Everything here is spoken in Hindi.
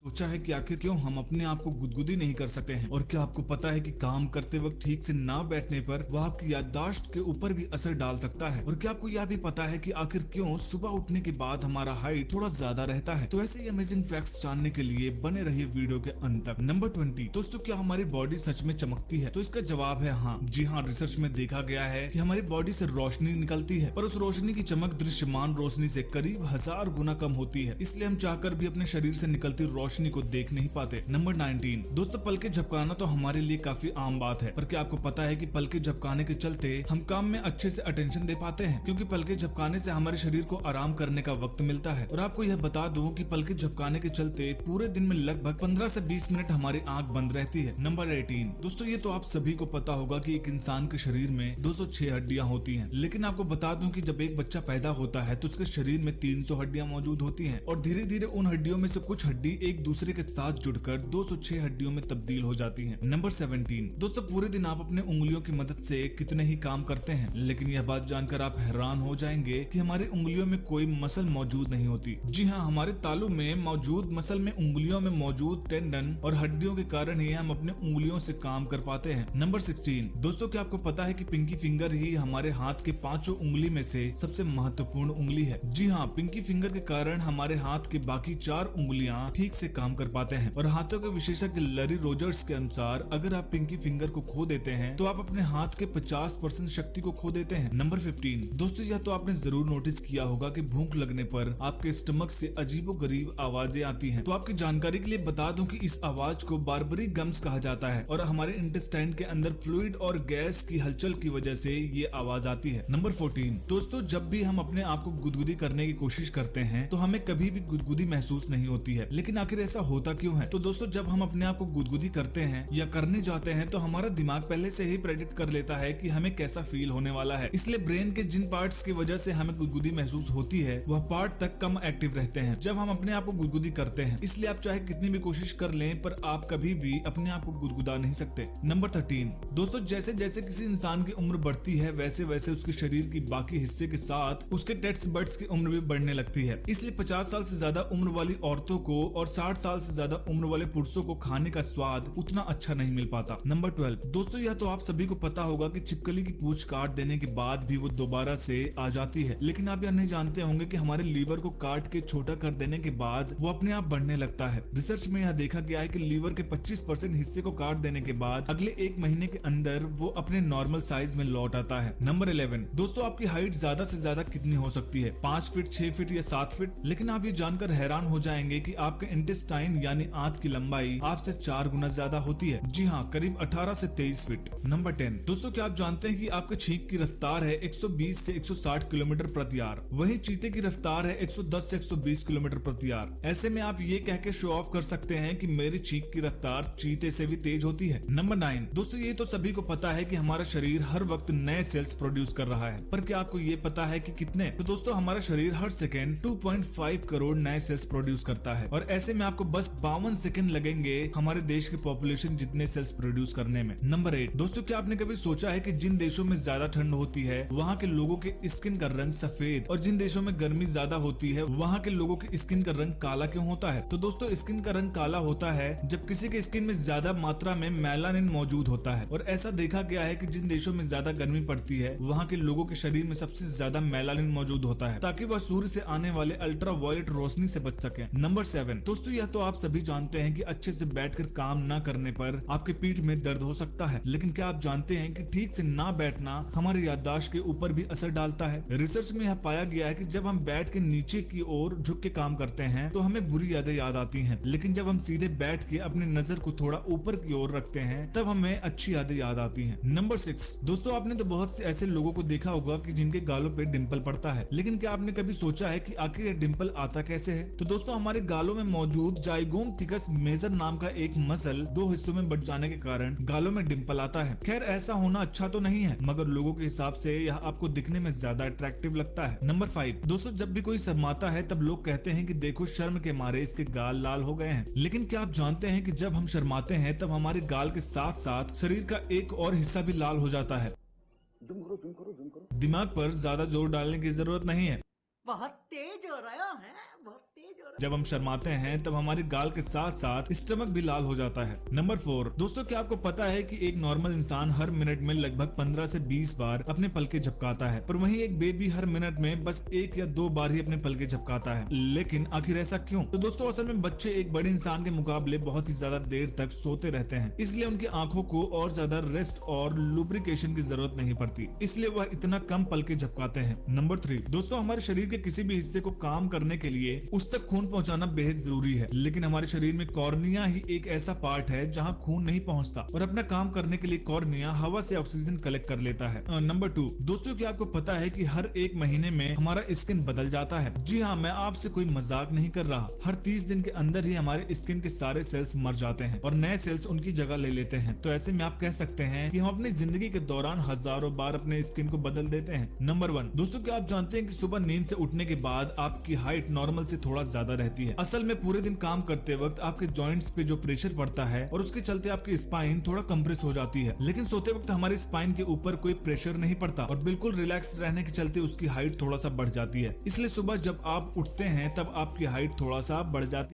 सोचा है कि आखिर क्यों हम अपने आप को गुदगुदी नहीं कर सकते हैं। और क्या आपको पता है कि काम करते वक्त ठीक से ना बैठने पर वह आपकी याददाश्त के ऊपर भी असर डाल सकता है। और क्या आपको यह भी पता है कि आखिर क्यों सुबह उठने के बाद हमारा हाइट थोड़ा ज्यादा रहता है। तो ऐसे ही अमेजिंग फैक्ट्स जानने के लिए बने रहिए वीडियो के अंत तक। नंबर 20, दोस्तों क्या हमारी बॉडी सच में चमकती है? तो इसका जवाब है हाँ। जी हाँ, रिसर्च में देखा गया है कि हमारी बॉडी से रोशनी निकलती है, पर उस रोशनी की चमक दृश्यमान रोशनी से करीब 1000 गुना कम होती है। इसलिए हम चाहकर भी अपने शरीर से निकलती रोशनी को देख नहीं पाते। नंबर 19, दोस्तों पलके झपकाना तो हमारे लिए काफी आम बात है, पर क्या आपको पता है कि पलके झपकाने के चलते हम काम में अच्छे से अटेंशन दे पाते हैं, क्योंकि पलके झपकाने से हमारे शरीर को आराम करने का वक्त मिलता है। और आपको यह बता दूं कि पलके झपकाने के चलते पूरे दिन में लगभग 15 से 20 मिनट हमारी आंख बंद रहती है। नंबर 18, दोस्तों ये तो आप सभी को पता होगा कि एक इंसान के शरीर में 206 हड्डियां होती हैं, लेकिन आपको बता दूं कि जब एक बच्चा पैदा होता है तो उसके शरीर में 300 हड्डियां मौजूद होती हैं, और धीरे धीरे उन हड्डियों में से कुछ हड्डी एक दूसरे के साथ जुड़कर 206 हड्डियों में तब्दील हो जाती हैं। नंबर 17, दोस्तों पूरे दिन आप अपने उंगलियों की मदद से कितने ही काम करते हैं, लेकिन यह बात जानकर आप हैरान हो जाएंगे कि हमारी उंगलियों में कोई मसल मौजूद नहीं होती। जी हाँ, हमारे तालू में मौजूद मसल में उंगलियों में मौजूद टेंडन और हड्डियों के कारण ही हम अपने उंगलियों से काम कर पाते हैं। नंबर 16, दोस्तों क्या आपको पता है कि पिंकी फिंगर ही हमारे हाथ के 5 उंगली में से सबसे महत्वपूर्ण उंगली है। जी हाँ, पिंकी फिंगर के कारण हमारे हाथ के बाकी 4 उंगलियां ठीक से काम कर पाते हैं। और हाथों के विशेषज्ञ लैरी रोजर्स के अनुसार अगर आप पिंकी फिंगर को खो देते हैं तो आप अपने हाथ के 50% शक्ति को खो देते हैं। नंबर 15, दोस्तों यह तो आपने जरूर नोटिस किया होगा कि भूख लगने पर आपके स्टमक से अजीबोगरीब आवाजें आती हैं। तो आपकी जानकारी के लिए बता दूं कि इस आवाज को बार्बरी गम्स कहा जाता है, और हमारे इंटेस्टाइन के अंदर फ्लूइड और गैस की हलचल की वजह से ये आवाज आती है। नंबर 14, दोस्तों जब भी हम अपने आप को गुदगुदी करने की कोशिश करते हैं तो हमें कभी भी गुदगुदी महसूस नहीं होती है, लेकिन आखिर ऐसा होता क्यों है? तो दोस्तों जब हम अपने आप को गुदगुदी करते हैं या करने जाते हैं तो हमारा दिमाग पहले से ही प्रेडिक्ट कर लेता है कि हमें कैसा फील होने वाला है। इसलिए ब्रेन के जिन पार्ट्स की वजह से हमें गुदगुदी महसूस होती है वह पार्ट तक कम एक्टिव रहते हैं जब हम अपने आप को गुदगुदी करते हैं। इसलिए आप चाहे कितनी भी कोशिश कर लें पर आप कभी भी अपने आप को गुदगुदा नहीं सकते। नंबर 13, दोस्तों जैसे जैसे किसी इंसान की उम्र बढ़ती है वैसे वैसे उसके शरीर की बाकी हिस्से के साथ उसके टेस्ट बड्स की उम्र भी बढ़ने लगती है। इसलिए 50 साल से ज्यादा उम्र वाली औरतों को और 60 साल से ज्यादा उम्र वाले पुरुषों को खाने का स्वाद उतना अच्छा नहीं मिल पाता। नंबर 12, दोस्तों यह तो आप सभी को पता होगा कि छिपकली की पूंछ काट देने के बाद भी वो दोबारा से आ जाती है, लेकिन आप यह नहीं जानते होंगे कि हमारे लीवर को काट के छोटा कर देने के बाद वो अपने आप बढ़ने लगता है। रिसर्च में यह देखा गया है कि लीवर के 25% हिस्से को काट देने के बाद अगले 1 महीने के अंदर वो अपने नॉर्मल साइज में लौट आता है। नंबर 11, दोस्तों आपकी हाइट ज्यादा से ज्यादा कितनी हो सकती है? 5 फीट, 6 फीट या 7 फीट? लेकिन आप ये जानकर हैरान हो जाएंगे कि आपके इंटेस्टाइन यानी आंत की लंबाई आपसे 4 गुना ज्यादा होती है। जी हाँ, करीब 18 से 23 फीट। नंबर 10, दोस्तों क्या आप जानते हैं कि आपके छींक की रफ्तार है 120 से 160 किलोमीटर प्रति आवर, वहीं चीते की रफ्तार है 110 से 120 किलोमीटर प्रति आवर। ऐसे में आप ये कह के शो ऑफ कर सकते हैं कि मेरी छींक की रफ्तार चीते से भी तेज होती है। नंबर 9, दोस्तों ये तो सभी को पता है कि हमारा शरीर हर वक्त नए सेल्स प्रोड्यूस कर रहा है, पर क्या आपको ये पता है कि कितने? तो दोस्तों हमारा शरीर हर सेकेंड 2.5 करोड़ नए सेल्स प्रोड्यूस करता है, और ऐसे में आपको बस 52 सेकंड लगेंगे हमारे देश की पॉपुलेशन जितने सेल्स प्रोड्यूस करने में। नंबर 8, दोस्तों क्या आपने कभी सोचा है कि जिन देशों में ज्यादा ठंड होती है वहाँ के लोगों के स्किन का रंग सफेद, और जिन देशों में गर्मी ज्यादा होती है वहाँ के लोगों के स्किन का रंग काला क्यों होता है? तो दोस्तों स्किन का रंग काला होता है जब किसी के स्किन में ज्यादा मात्रा में मेलानिन मौजूद होता है, और ऐसा देखा गया है कि जिन देशों में ज्यादा गर्मी पड़ती है वहाँ के लोगों के शरीर में सबसे ज्यादा मेलानिन मौजूद होता है, ताकि वह सूर्य से आने वाले अल्ट्रा वायलेट रोशनी से बच सके। नंबर 7, दोस्तों यह तो आप सभी जानते हैं कि अच्छे से बैठकर काम न करने पर आपके पीठ में दर्द हो सकता है, लेकिन क्या आप जानते हैं कि ठीक से ना बैठना हमारी याददाश्त के ऊपर भी असर डालता है? रिसर्च में यह पाया गया है कि जब हम बैठ के नीचे की ओर झुक के काम करते हैं तो हमें बुरी यादें याद आती हैं, लेकिन जब हम सीधे बैठ के अपनी नजर को थोड़ा ऊपर की ओर रखते हैं तब हमें अच्छी यादें याद आती हैं। नंबर 6, दोस्तों आपने तो बहुत से ऐसे लोगों को देखा होगा कि जिनके गालों पे डिंपल पड़ता है, लेकिन क्या आपने कभी सोचा है कि आखिर यह डिंपल आता कैसे है? तो दोस्तों हमारे गालों में मौजूद जाइगोम थिकस मेजर नाम का एक मसल 2 हिस्सों में बट जाने के कारण गालों में डिंपल आता है। खैर ऐसा होना अच्छा तो नहीं है, मगर लोगों के हिसाब से यह आपको दिखने में ज्यादा अट्रैक्टिव लगता है। नंबर 5, दोस्तों जब भी कोई शर्माता है तब लोग कहते हैं कि देखो शर्म के मारे इसके गाल लाल हो गए हैं, लेकिन क्या आप जानते हैं कि जब हम शर्माते हैं तब हमारे गाल के साथ साथ शरीर का एक और हिस्सा भी लाल हो जाता है। जुम करो जुम करो जुम करो। दिमाग पर ज्यादा जोर डालने की जरूरत नहीं है। बहुत तेज हो रहा है, बहुत तेज हो रहा है। जब हम शर्माते हैं तब हमारे गाल के साथ साथ स्टमक भी लाल हो जाता है। नंबर 4, दोस्तों क्या आपको पता है कि एक नॉर्मल इंसान हर मिनट में लगभग 15 से 20 बार अपने पलके झपकाता है, पर वहीं एक बेबी हर मिनट में बस 1 या 2 बार ही अपने पलके झपकाता है। लेकिन आखिर ऐसा क्यों? तो दोस्तों असल में बच्चे एक बड़े इंसान के मुकाबले बहुत ही ज्यादा देर तक सोते रहते हैं, इसलिए उनकी आंखों को और ज्यादा रेस्ट और लुब्रिकेशन की जरूरत नहीं पड़ती, इसलिए वह इतना कम पलके झपकाते हैं। नंबर 3, दोस्तों हमारे शरीर के किसी भी हिस्से को काम करने के लिए उस तक खून पहुंचाना बेहद जरूरी है, लेकिन हमारे शरीर में कॉर्निया ही एक ऐसा पार्ट है जहां खून नहीं पहुंचता और अपना काम करने के लिए कॉर्निया हवा से ऑक्सीजन कलेक्ट कर लेता है। नंबर 2, दोस्तों क्या आपको पता है कि हर 1 महीने में हमारा स्किन बदल जाता है? जी हाँ, मैं आपसे कोई मजाक नहीं कर रहा। हर 30 दिन के अंदर ही हमारे स्किन के सारे सेल्स मर जाते हैं और नए सेल्स उनकी जगह ले लेते हैं। तो ऐसे में आप कह सकते हैं कि हम अपनी जिंदगी के दौरान हजारों बार अपने स्किन को बदल देते हैं। नंबर 1, दोस्तों क्या आप जानते हैं कि सुबह नींद से उठने के बाद आपकी हाइट नॉर्मल से थोड़ा ज्यादा रहती है। असल में पूरे दिन काम करते वक्त आपके जॉइंट्स पे जो प्रेशर पड़ता है और उसके चलते आपकी स्पाइन थोड़ा कंप्रेस हो जाती है, लेकिन सोते वक्त हमारी स्पाइन के ऊपर कोई प्रेशर नहीं पड़ता और बिल्कुल रिलैक्स रहने के चलते उसकी हाइट थोड़ा सा बढ़ जाती है। इसलिए सुबह जब आप उठते हैं तब आपकी हाइट थोड़ा सा बढ़ जाती